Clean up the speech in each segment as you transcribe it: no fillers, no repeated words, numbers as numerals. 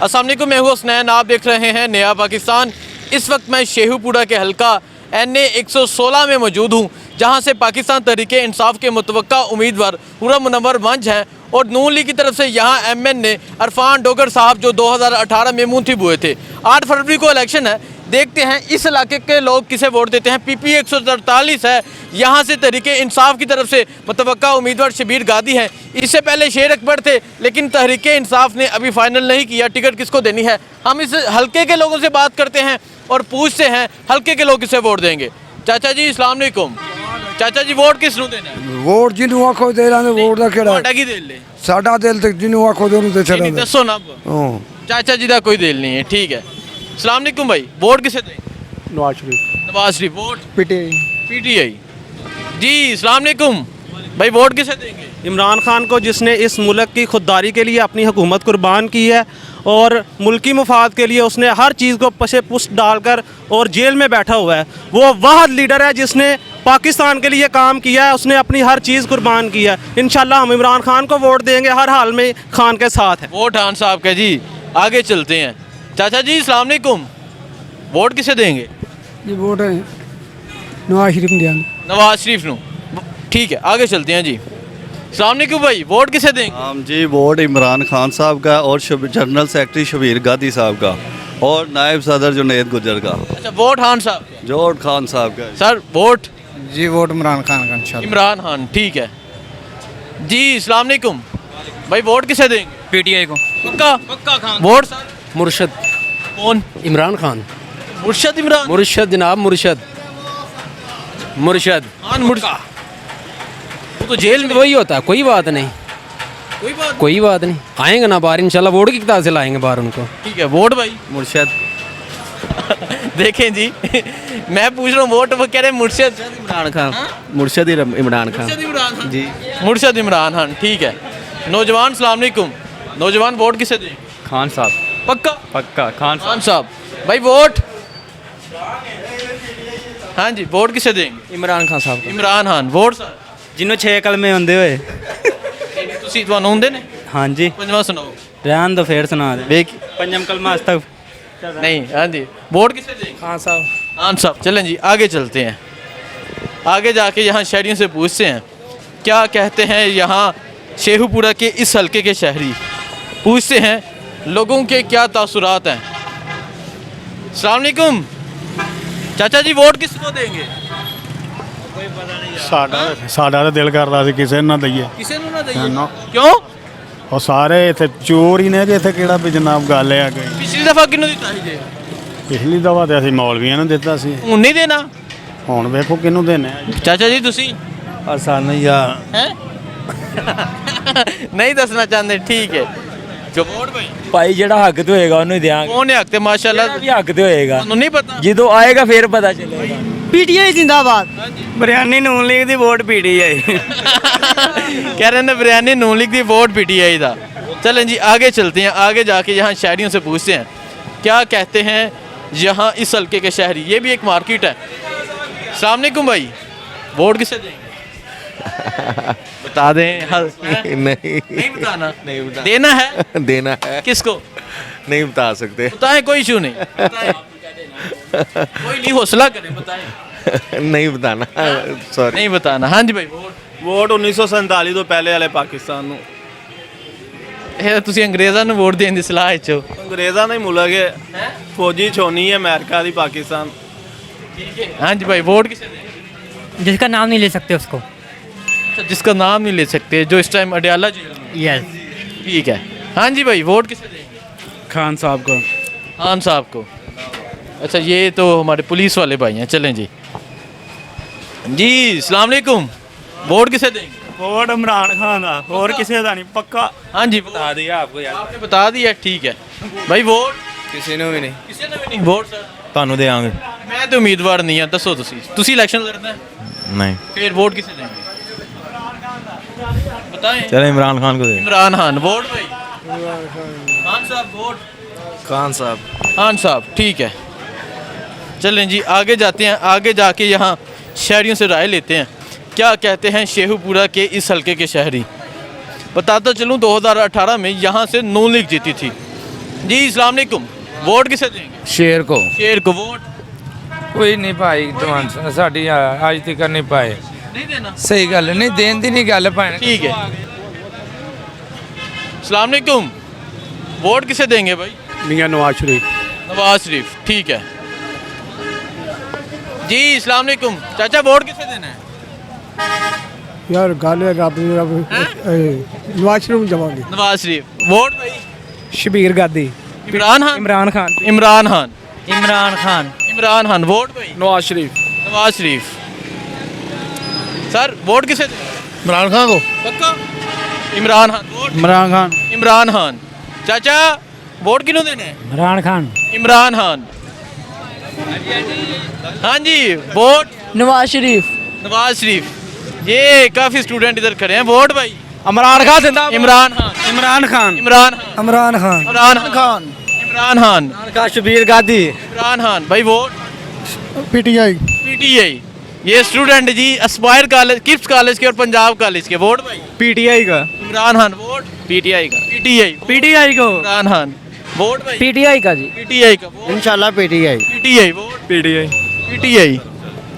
अस्सलाम वालेकुम, मैं हूँ हुसनैन, आप देख रहे हैं नया पाकिस्तान। इस वक्त मैं शेखुपुरा के हल्का NA 116 में मौजूद हूँ, जहाँ से पाकिस्तान तहरीक इंसाफ के मुतवक्का उम्मीदवार हुर्रम मुनव्वर मंच हैं और नून लीग की तरफ से यहाँ MN अरफान डोगर साहब जो 2018 में मुंतखब हुए थे। 8 फरवरी को इलेक्शन है, देखते हैं इस इलाके के लोग किसे वोट देते हैं। PP 143 है, यहाँ से तहरीक इंसाफ की तरफ से मुतवक्का उम्मीदवार शबीर गादी हैं। इससे पहले शेर अकबर थे, लेकिन तहरीक इंसाफ ने अभी फाइनल नहीं किया टिकट किसको देनी है। हम इस हल्के के लोगों से बात करते हैं और पूछते हैं हल्के के लोग किसे वोट देंगे। चाचा जी अस्सलाम वालेकुम। चाचा जी वोट किस नूं देना है? वोट जिन्हों आखो दे रहे वोट का केड़ा ਤੁਹਾਡਾ ਕੀ ਦਿਲ ਹੈ? साडा दिल तक जिन्हों आखो दे उन्हों दे छड़ा नहीं दसो ना। चाचा जी का कोई दिल नहीं है, ठीक है। अस्सलाम वालेकुम भाई, वोट किसे दें? Nawaz Sharif. Nawaz Sharif. Vote PTI. PTI जी। अस्सलाम वालेकुम भाई, वोट किसे देंगे? इमरान खान को, जिसने इस मुल्क की खुददारी के लिए अपनी हुकूमत कुर्बान की है और मुल्की मुफाद के लिए उसने हर चीज़ को पशे पुष्ट डालकर और जेल में बैठा हुआ है। वो वह लीडर है जिसने पाकिस्तान के लिए काम किया है, उसने अपनी हर चीज़ कुर्बान की है। इंशाल्लाह हम इमरान खान को वोट देंगे, हर हाल में खान के साथ है। वोट खान साहब का जी। आगे चलते हैं। चाचा जी अस्सलाम वालेकुम, वोट किसे देंगे? जी वोट है नवाज शरीफ दिया। नवाज शरीफ नू, ठीक है। आगे चलते हैं जी। अस्सलाम वालेकुम भाई, वोट किसे देंगे? हम जी वोट इमरान खान साहब का और जनरल सेक्रेटरी शबीर गादी साहब का और नायब सदर जुनैद गुजर का। अच्छा, वोट खान साहब का। जोट खान साहब का। सर वोट जी वोट इमरान खान का इंशाल्लाह। इमरान खान, ठीक है जी। अस्सलाम वालेकुम भाई, वोट किसे देंगे? PTI को। पक्का? पक्का खान। Vote sir? मुर्शद। कौन? इमरान खान। मुर्शद इमरान? मुर्शद जनाब, मुर्शद खान मुर्शद। वो तो जेल में। वही होता है, कोई बात नहीं, कोई बात नहीं, आएंगे ना बाहर इंशाल्लाह, वोट की किताब से लाएंगे बाहर उनको। ठीक है, वोट भाई। मुर्शद। देखें जी मैं पूछ रहा हूँ वोट, वो कह रहे हैं मुर्शद इमरान खान। मुर्शद इमरान खान जी। मुर्शद इमरान खान, ठीक है। नौजवान अस्सलाम वालेकुम, नौजवान वोट किसे दें? खान साहब। पक्का? पक्का खान खान साहब भाई। वोट हाँ जी, वोट किसे देंगे? इमरान खान साहब इमरान खान। Vote sir? जिन्हों 6 कलमे होंदे होए। ਤੁਸੀਂ ਤੁਹਾਨੂੰ ਹੁੰਦੇ ਨੇ? हाँ जी, ਪੰਜਵਾਂ ਸੁਣਾਓ। रहन दो फिर सुना दे। पंजम कलमा आज तक नहीं, हाँ जी। वोट किसे देंगे? खान साहब। खान साहब। चलें जी आगे चलते हैं। आगे जाके यहाँ शहरियों से पूछते हैं क्या कहते हैं यहाँ शेखुपुरा के इस हल्के के शहरी। पूछते हैं लोगों के क्या तासुरात हैं। अस्सलाम वालेकुम चाचा जी, वोट किसको देंगे? ਸਾਡਾ ਤਾਂ ਦਿਲ ਕਰਦਾ ਸੀ ਕਿਸੇ ਨੂੰ ਨਾ ਦਈਏ। किसे ਨੂੰ ਨਾ ਦਈਏ? ਨਾ। क्यों? ਉਹ ਸਾਰੇ ਇੱਥੇ ਚੋਰ ਹੀ ਨੇ ਕਿ ਇੱਥੇ ਕਿਹੜਾ ਵੀ ਜਨਾਬ ਗੱਲ ਆ ਗਈ। पिछली दफा किन्नू ਦਿੱਤਾ ਸੀ ਜੇ? ਪਿਛਲੀ ਦਫਾ ਤੇ ਅਸੀਂ ਮੌਲਵੀਆਂ ਨੂੰ ਦਿੱਤਾ ਸੀ, ਹੁਣ ਨਹੀਂ ਦੇਣਾ? ਹੁਣ ਵੇਖੋ ਕਿਹਨੂੰ ਦੇਣੇ ਆ। ਚਾਚਾ ਜੀ ਤੁਸੀਂ ਸਾਨੂੰ ਯਾਰ हैं नहीं दसना चाहते, ठीक है। जो वोट भाई ਭਾਈ ਜਿਹੜਾ ਹੱਕ ਤੇ ਹੋਏਗਾ ਉਹਨੂੰ ਹੀ ਦਿਆਂਗੇ। कौन है हक ते माशाल्लाह? ਵੀ ਹੱਕ ਤੇ ਹੋਏਗਾ, ਤੁਹਾਨੂੰ ਨਹੀਂ ਪਤਾ? ਜਦੋਂ ਆਏਗਾ ਫਿਰ ਪਤਾ ਚੱਲੇਗਾ। PTI जिंदाबाद। बिरयानी नून लीग दी वोट PTI। कह रहे हैं बिरयानी नून लीग दी वोट PTI दा। चलें जी आगे चलते हैं। आगे जाके यहाँ शहरियों से पूछते हैं क्या कहते हैं यहाँ इस हल्के के शहरी। ये भी एक मार्केट है। अस्सलाम वालेकुम भाई, वोट किसे देंगे? बता दें। नहीं बताना? नहीं बता। देना है? देना है। किसको? नहीं बता सकते। बताएं, कोई इशू नहीं। बताएं। कोई नहीं, हौसला करें, बताएं। नहीं बताना, सॉरी। नहीं बताना। हाँ जी भाई, वोट वोट 1947 ਤੋਂ ਪਹਿਲੇ ਵਾਲੇ ਪਾਕਿਸਤਾਨ ਨੂੰ। ਇਹ ਤੁਸੀਂ ਅੰਗਰੇਜ਼ਾਂ ਨੂੰ ਵੋਟ ਦੇਣ ਦੀ ਸਲਾਹ ਚ ਹੋ? ਅੰਗਰੇਜ਼ਾਂ ਦਾ ਹੀ ਮੁਲਕ ਹੈ, ਫੌਜੀ ਛੋਨੀ ਹੈ ਅਮਰੀਕਾ ਦੀ ਪਾਕਿस्तान। ठीक है। हाँ जी भाई, वोट किसे देंगे? जिसका नाम नहीं ले सकते उसको। अच्छा, जिसका नाम नहीं ले सकते, जो इस टाइम अडयाला जेल में। यस। ठीक है। हाँ जी भाई, वोट किसे देंगे? खान साहब को। खान साहब को। अच्छा, ये तो हमारे पुलिस वाले भाई हैं। चलें जी जी अस्सलाम वालेकुम, वोट किसे देंगे? वोट इमरान खान ਦਾ, ਹੋਰ ਕਿਸੇ ਦਾ ਨਹੀਂ ਪੱਕਾ। हाँ जी बता दिया आपको यार, आपने बता दिया, ठीक है भाई। वोट ਕਿਸੇ ਨੂੰ ਵੀ ਨਹੀਂ। किसी ने भी नहीं? वोट सर ਤੁਹਾਨੂੰ ਦੇਵਾਂਗੇ। मैं तो उम्मीदवार नहीं हाँ, दसो तुसी इलेक्शन लड़ना है? नहीं। फिर वोट किसे देंगे बताएं। चलो इमरान खान को दे। इमरान खान। वोट भाई? खान साहब। वोट खान साहब। खान साहब, ठीक है। चलें जी आगे जाते हैं। आगे जाके यहाँ शहरियों से राय लेते हैं क्या कहते हैं शेखुपुरा के इस हल्के के शहरी। बताता चलूँ 2018 में यहाँ से नून लीग जीती थी। जी अस्सलाम वालेकुम, वोट किसे देंगे? शेर को शेर को वोट ਕੋਈ ਨਹੀਂ ਭਾਈ ਦਵਾਨ ਸਾਡੀ ਅੱਜ ਤੱਕ ਨਹੀਂ ਪਾਏ नहीं देना। ਸਹੀ ਗੱਲ ਨਹੀਂ ਦੇਣ ਦੀ ਨਹੀਂ ਗੱਲ ਭਾਣ ठीक है। अस्सलाम वालेकुम, वोट किसे देंगे भाई? मियां नवाज शरीफ। नवाज शरीफ, ठीक है जी। अस्सलाम वालेकुम चाचा, वोट किसे देना है? यार गाले रब नवाज शरीफ जमाएंगे। नवाज शरीफ, वोट भाई? शबीर गादी। इमरान खान। इमरान खान। इमरान खान। इमरान खान। इमरान खान, वोट भाई? नवाज शरीफ। नवाज शरीफ। सर वोट किसे देंगे? इमरान खान को। पक्का? इमरान खान, वोट? इमरान खान। इमरान खान। चाचा वोट किन्हों देना है? इमरान खान। इमरान खान। हाँ जी, वोट? नवाज शरीफ। नवाज शरीफ। ये काफी स्टूडेंट इधर खड़े हैं, वोट भाई? इमरान खान जिंदाबाद। इमरान खान। इमरान खान। इमरान खान। इमरान खान। इमरान खान। इमरान खान। का शबीर गादी। इमरान खान भाई, वोट? पीटीआई। पीटीआई। ये स्टूडेंट जी एस्पायर कॉलेज, किप्स कॉलेज के और पंजाब कॉलेज के, वोट भाई? पीटीआई का। इमरान खान, वोट? पीटीआई का। पीटीआई। पीटीआई को। इमरान खान, वोट भाई? पीटीआई का जी। पीटीआई का वोट? इंशाल्लाह PTI. PTI, vote? PTI. PTI.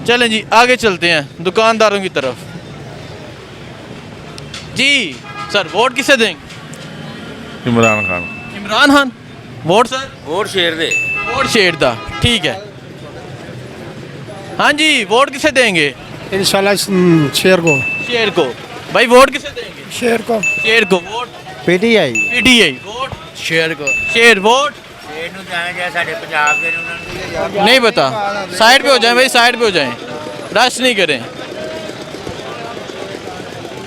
चलें जी आगे चलते हैं दुकानदारों की तरफ। जी सर, वोट किसे देंगे? Imran Khan. Imran Khan, vote sir? Vote शेर दे वोट शेर दा, ठीक है। हाँ जी, वोट किसे देंगे? इंशाल्लाह शेर को। शेर को भाई, वोट किसे देंगे? शेर को। शेर को, वोट? पीटीआई। PTI, vote? शेर को। शेर, वोट? नहीं पता, साइड पे हो जाएं भाई, साइड पे हो जाएं, रश नहीं करें।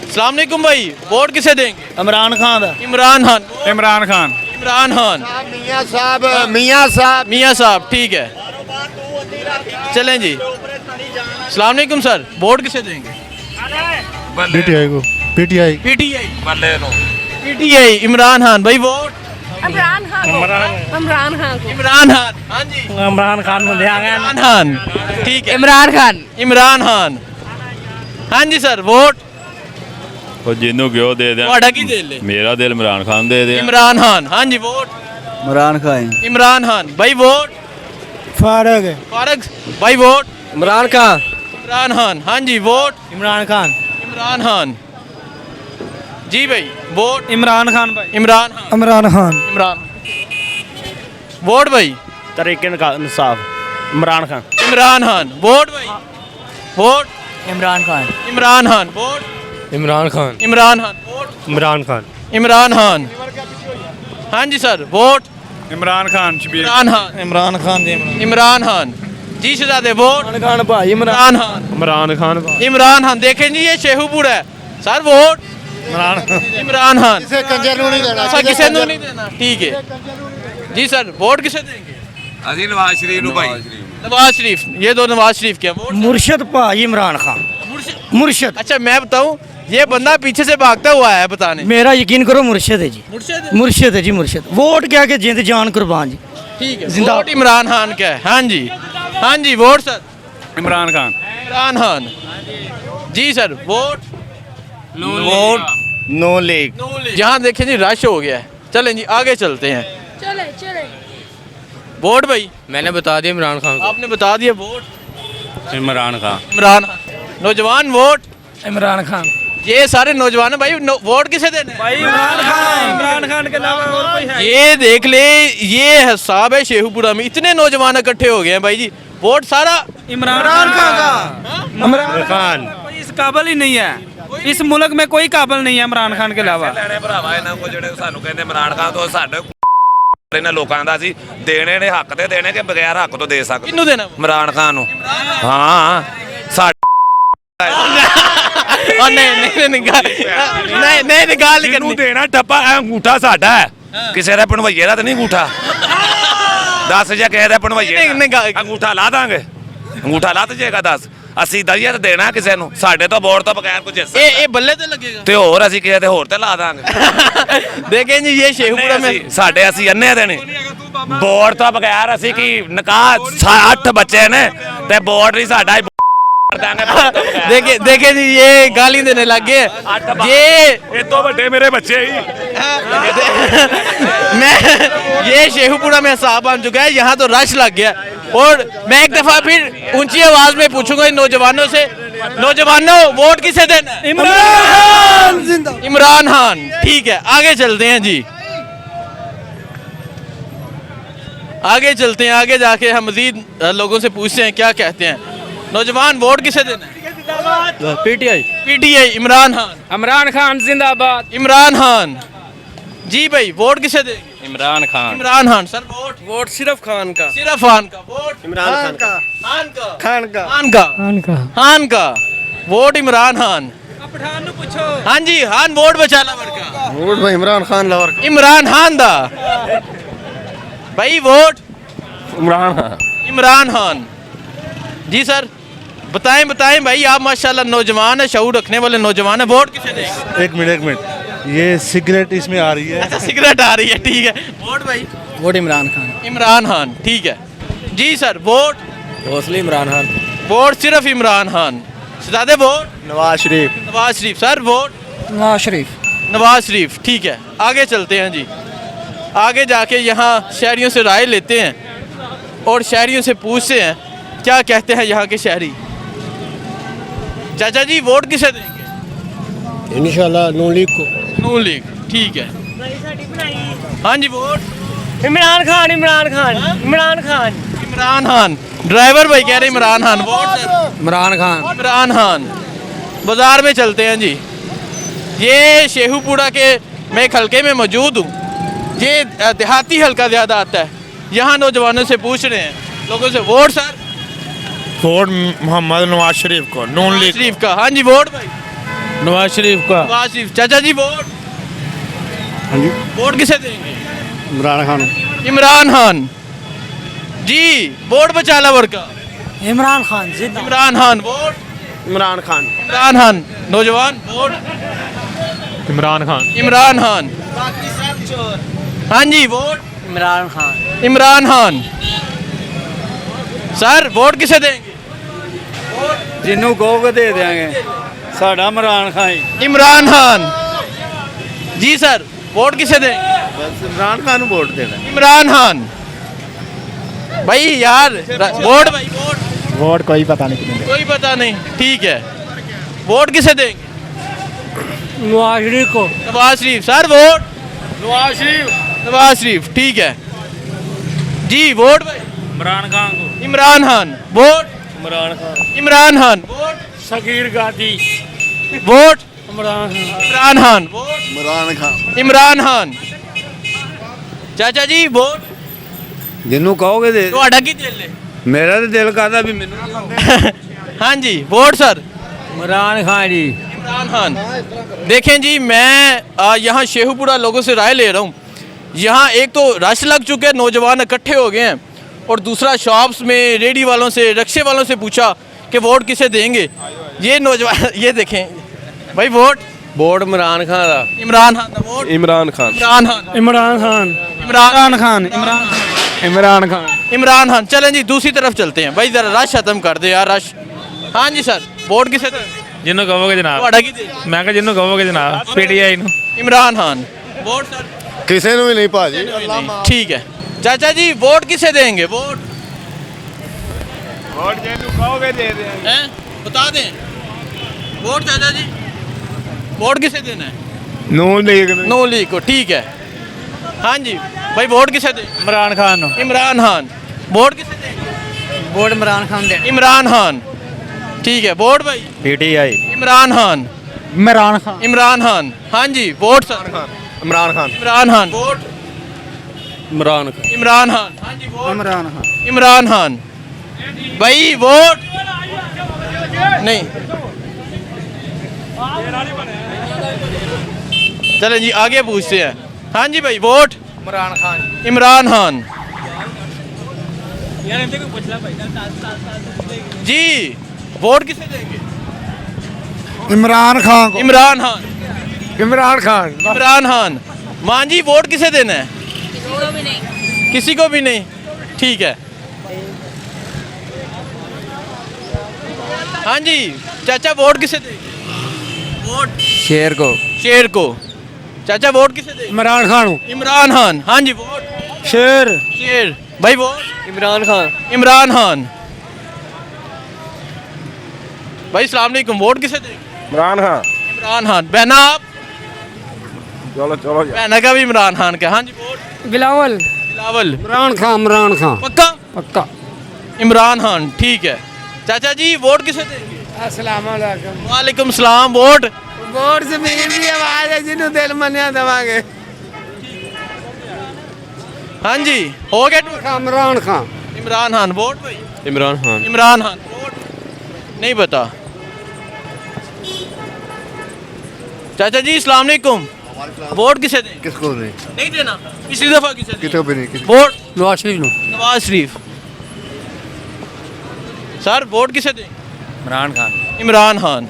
अस्सलाम वालेकुम भाई, वोट किसे देंगे? इमरान खान। इमरान खान। इमरान खान। इमरान खान। मियां साहब। मियां साहब। मियाँ साहब, ठीक है। चलें जी। अस्सलाम वालेकुम सर, वोट किसे देंगे? पीटीआई को। PTI. PTI. PTI, Imran Khan भाई, वोट? इमरान खान को। इमरान खान को। इमरान खान, हाँ जी। इमरान खान को इमरान खान, ठीक है। इमरान खान। इमरान खान, हाँ जी सर, वोट? ਉਹ ਜਿਹਨੂੰ ਕਿਉਂ ਦੇ ਦਿਆਂ ਤੁਹਾਡਾ ਕੀ ਦਿਲ ਹੈ? ਮੇਰਾ ਦਿਲ ਇਮਰਾਨ ਖਾਨ ਦੇ ਦਿਆਂ इमरान खान, हाँ जी, वोट? इमरान खान। इमरान खान भाई, वोट? फारग। फारग भाई, वोट? इमरान खान। इमरान खान, हाँ जी, वोट? इमरान खान। इमरान खान जी भाई, वोट? इमरान खान भाई। इमरान खान। इमरान खान। इमरान वोट भाई? तरीके इंसाफ। इमरान खान। इमरान खान, वोट भाई? Vote? Imran Khan. Imran Khan, vote? Imran Khan. Imran Khan, vote? Imran Khan. Imran Khan, हाँ जी सर, वोट? इमरान खान। शबीर। इमरान खान। इमरान खान। इमरान खान जी शहजादे, वोट? खान भाई। इमरान खान। इमरान खान। इमरान खान, देखें जी ये शेहूपुर है सर, वोट? इमरान खान। अच्छा, किसे नू नहीं देना, ठीक है जी सर, वोट किसे देंगे? नवाज शरीफ ਨੂੰ ਭਾਈ नवाज शरीफ, ये दो नवाज शरीफ के हैं, वोट? मुर्शद भाई। इमरान खान। मुर्शद। अच्छा मैं बताऊं, ये बंदा पीछे से भागता हुआ है बताने। मेरा यकीन करो, मुर्शद है जी। मुर्शिद, मुर्शद है जी, मुर्शद। वोट क्या के जिंद जान कुर्बान जी। ठीक है, जिंदा- वोट इमरान खान का है, हाँ जी, हाँ जी, vote sir? Imran Khan. Imran Khan ji sir, vote? Vote Noon league. जहाँ देखें जी रश हो गया है, चलें जी आगे चलते हैं। चले चले। वोट भाई? मैंने बता दिया इमरान खान को आपने बता दिया, वोट? इमरान खान। इमरान खान। नौजवान, वोट? इमरान खान। ये सारे नौजवान हैं भाई, वोट किसे देना है? इमरान खान। इमरान खान के अलावा और कोई है? ये देख ले, ये हिसाब है शेहूपुरा में, इतने नौजवान इकट्ठे हो गए हैं भाई जी, वोट सारा इमरान खान का। इमरान खान। कोई इस काबिल ही नहीं है, इस मुल्क में कोई काबिल नहीं है इमरान खान के अलावा। ਲੈਣੇ ਭਰਾਵਾ ਇਹਨਾਂ ਕੋ ਜਿਹੜੇ ਸਾਨੂੰ ਕਹਿੰਦੇ ਇਮਰਾਨ ਖਾਨ ਤੋਂ ਸਾਡੇ ਇਹਨਾਂ ਲੋਕਾਂ ਦਾ ਅਸੀਂ ਦੇਣੇ ਨੇ, ਹੱਕ ਤੇ ਦੇਣੇ ਕਿ ਬਗੈਰ ਹੱਕ ਤੋਂ ਦੇ ਸਕਦੇ? किन्नू देना? ਇਮਰਾਨ ਖਾਨ ਨੂੰ। ਹਾਂ ਸਾਡੇ और नहीं नहीं नहीं नहीं गाल नहीं ਇਹਨੂੰ करनी। ਦੇਣਾ ਟੱਪਾ, ਇਹ ਅੰਗੂਠਾ ਸਾਡਾ ਹੈ, ਕਿਸੇ ਦਾ ਪਣਵਈਏ ਦਾ ਤਾਂ ਨਹੀਂ ਅੰਗੂਠਾ। ਦੱਸ ਜੇ ਕਿਸੇ ਦਾ ਪਣਵਈਏ ਨਹੀਂ, ਨਹੀਂ, ਦਾ ਅੰਗੂਠਾ ਲਾ ਦਾਂਗੇ, ਅੰਗੂਠਾ ਲੱਤ ਜੇਗਾ, ਦੱਸ ਅਸੀਂ ਦਈਏ ਤਾਂ ਦੇਣਾ ਕਿਸੇ ਨੂੰ, ਸਾਡੇ ਤੋਂ ਵੋਟ ਤੋਂ ਬਗੈਰ ਕੁਝ ਹਿੱਸਾ ये बल्ले तो लगेगा। ਤੇ ਹੋਰ ਅਸੀਂ ਕਿਸੇ ਤੇ ਹੋਰ ਤੇ ਲਾ ਦਾਂਗੇ। देखें जी ये शेहूपुरा में ਸਾਡੇ ਅਸੀਂ ਅੰਨੇ ਦੇ ਨੇ, ਵੋਟ ਤੋਂ ਬਗੈਰ ਅਸੀਂ ਕੀ ਨਿਕਾਹ 8 ਬੱਚੇ ਨੇ ਤੇ ਵੋਟ ਨਹੀਂ ਸਾਡਾ कर देंगे देखे देखे जी ये गाली देने लग गए ये तो बड़े मेरे बच्चे ही मैं ये शेखुपुरा में हिसाब बन चुका है, यहाँ तो रश लग गया। और मैं एक दफा फिर ऊंची आवाज में पूछूंगा इन नौजवानों से, नौजवानों वोट किसे देना है? इमरान खान। ठीक है, आगे चलते हैं जी, आगे चलते हैं, आगे जाके हम मजीद लोगों से पूछते हैं क्या कहते हैं। नौजवान वोट किसे देना है? पीटीआई। पीटीआई, इमरान खान। इमरान खान जिंदाबाद। इमरान खान जी भाई, वोट किसे देंगे? इमरान खान। इमरान खान। सर वोट सिर्फ खान का। सिर्फ खान का वोट। इमरान खान का। खान का। खान का। खान का। खान का वोट इमरान खान। हाँ जी, खान वोट बचा ला वर्का। वोट भाई इमरान खान लवर इमरान खान दा भाई वोट इमरान खान। इमरान खान जी। सर बताएं बताएं भाई, आप माशाल्लाह नौजवान है, शऊर रखने वाले नौजवान है, वोट किसे देंगे? एक मिनट ये सिगरेट इसमें आ रही है। अच्छा सिगरेट आ रही है, ठीक है। वोट भाई? वोट इमरान खान। इमरान खान, ठीक है जी। Sir vote? हौसले इमरान खान। वोट सिर्फ इमरान खान। शहजादे vote? Nawaz Sharif. Nawaz Sharif. Sir vote? Nawaz Sharif. Nawaz Sharif, ठीक है। आगे चलते हैं जी, आगे जाके यहाँ शहरियों से राय लेते हैं और शहरियों से पूछते हैं क्या कहते हैं यहाँ के शहरी। चाचा जी वोट किसे देंगे? इंशाल्लाह नून लीग को। नून लीग, ठीक है। हाँ जी वोट? इमरान खान। इमरान खान। इमरान खान। इमरान खान। ड्राइवर भाई कह रहे इमरान खान। Vote sir? इमरान खान। इमरान खान। बाजार में चलते हैं जी, ये शेखुपुरा के मैं एक हल्के में मौजूद हूँ, ये देहाती हल्का ज़्यादा आता है। यहाँ नौजवानों से पूछ रहे हैं लोगों से, vote sir? Vote Mohammad Nawaz Sharif को, नून लीग शरीफ का। हाँ जी वोट भाई? नवाज शरीफ का। नवाज शरीफ। चाचा जी वोट? हाँ जी वोट किसे देंगे? इमरान खान। इमरान खान जी। वोट बचा ला वर्का। इमरान खान इमरान खान। वोट? इमरान खान। इमरान खान। नौजवान वोट? इमरान खान। इमरान खान। हाँ जी vote? Imran Khan. Imran Khan. Sir vote किसे देंगे? जिन्हों कहोगे दे देंगे, साडा इमरान खान। इमरान खान जी। सर वोट किसे देंगे? बस इमरान खान वोट देना। इमरान खान भाई यार। वोट भाई? वोट? वोट कोई पता नहीं कितने। कोई पता नहीं, ठीक है। वोट किसे देंगे? नवाज शरीफ को। नवाज शरीफ। Sir vote? नवाज शरीफ। नवाज शरीफ, ठीक है जी। वोट भाई? इमरान खान को। इमरान खान। वोट? इमरान खान। इमरान खान। वोट? शकीर गादी। वोट? इमरान खान। इमरान खान। वोट? इमरान खान। इमरान खान। चाचा जी वोट? जिन्हों कहोगे दे। ਤੁਹਾਡਾ ਕੀ ਦਿਲ ਹੈ? मेरा तो दिल कहता भी मैनू। हाँ जी वोट सर? इमरान खान जी। इमरान खान। देखें जी, मैं यहाँ शेखुपुरा लोगों से राय ले रहा हूँ। यहाँ एक तो रश लग चुके हैं, नौजवान इकट्ठे हो गए हैं, और दूसरा शॉप्स में रेडी वालों से, रिक्शे वालों से पूछा कि वोट किसे देंगे। ये नौजवान ये देखें भाई, वोट? वोट इमरान खान का। इमरान खान का वोट? इमरान खान। इमरान खान। इमरान खान। इमरान खान। इमरान खान। इमरान खान। चलें जी दूसरी तरफ चलते हैं भाई, जरा रश खत्म कर दे यार, रश। हाँ जी सर, वोट किसे दें? जिन्हों कहोगे जनाब। ਤੁਹਾਡਾ ਕੀ ਦਿਲ? मैं कहा जिन्हों कहोगे जनाब, पीटीआई ਨੂੰ। इमरान खान। Vote sir? किसी ਨੂੰ भी नहीं भाजी। ठीक है। चाचा जी वोट किसे देंगे? वोट? वोट जिन्हों कहोगे दे देंगे। हैं बता दें वोट। चाचा जी वोट किसे देना है? नून लीग। नो लीग को, ठीक है। हाँ जी भाई, वोट किसे दें? इमरान खान। इमरान खान। वोट किसे देंगे? वोट इमरान खान दे। इमरान खान, ठीक है। वोट भाई? पीटीआई। इमरान खान। इमरान खान। इमरान खान। हाँ जी vote sir? Imran Khan. Imran Khan. Vote? Imran Khan. Imran Khan. हाँ जी वोट? इमरान खान। इमरान खान भाई। वोट नहीं? चलें जी आगे पूछते हैं। हाँ जी भाई, वोट? इमरान खान। इमरान खान जी। वोट किसे देंगे? इमरान खान को। इमरान खान। इमरान खान। इमरान खान। मान जी वोट किसे देना है? किसी को भी नहीं। किसी को भी नहीं, ठीक है। हाँ जी चाचा वोट किसे दे? वोट शेर को शेर को। चाचा वोट किसे दे? इमरान खान इमरान खान। हाँ जी वोट शेर शेर। भाई वोट इमरान खान इमरान खान। भाई सलाम अलैकुम, वोट किसे दे? इमरान खान इमरान खान। बहना आप? चलो चलो बहना का भी इमरान खान का। हाँ जी वोट बिलावल बिलावल। इमरान खान पक्का पक्का। इमरान खान ठीक है। चाचा जी वोट किसे देंगे? अस्सलाम वालेकुम। वालेकुम सलाम। वोट वोट जमीन की आवाज है जिन्हों दिल मनिया देवांगे। हाँ जी हो गया टूर? इमरान खान इमरान खान। वोट भाई? इमरान खान। इमरान खान। वोट नहीं पता। चाचा जी अस्सलाम वालेकुम, वोट किसे दें? किसको नहीं नहीं देना। पिछली दफा किसे दें? कितो भी नहीं वोट नवाज शरीफ no Nawaz Sharif. Sir vote किसे दें? इमरान खान। इमरान खान।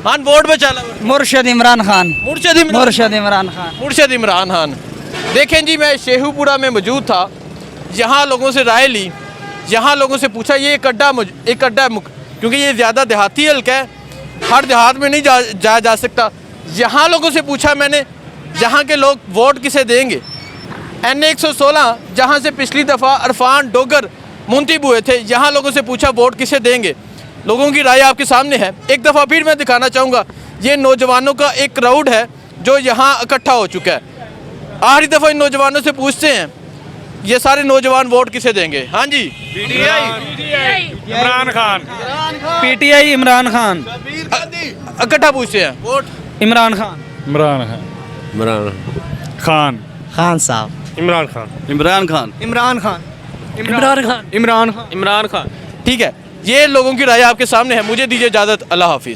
खान वोट बचा ला। मुर्शद इमरान खान मुर्शद इमरान। मुर्शद इमरान खान मुर्शद इमरान खान। देखें जी मैं शेखुपुरा में मौजूद था, यहाँ लोगों से राय ली, यहाँ लोगों से पूछा ये एक अड्डा क्योंकि ये ज़्यादा देहाती हल्का है, हर देहात में नहीं जा सकता। यहाँ लोगों से पूछा मैंने यहाँ के लोग वोट किसे देंगे। NA 116 जहाँ से पिछली दफ़ा अरफान डोगर मुंतब हुए थे, यहाँ लोगों से पूछा वोट किसे देंगे। लोगों की राय आपके सामने है। एक दफ़ा फिर मैं दिखाना चाहूँगा, ये नौजवानों का एक क्राउड है जो यहाँ इकट्ठा हो चुका है। आखिरी दफ़ा इन नौजवानों से पूछते हैं ये सारे नौजवान वोट किसे देंगे। हाँ जी इमरान खान PTI इमरान खान। इकट्ठा पूछते हैं वोट इमरान खान। इमरान खान इमरान खान खान साहब इमरान खान इमरान खान इमरान खान इमरान खान इमरान खान। इमरान खान। ठीक है, ये लोगों की राय आपके सामने है। मुझे दीजिए इजाज़त। अल्लाह हाफिज़।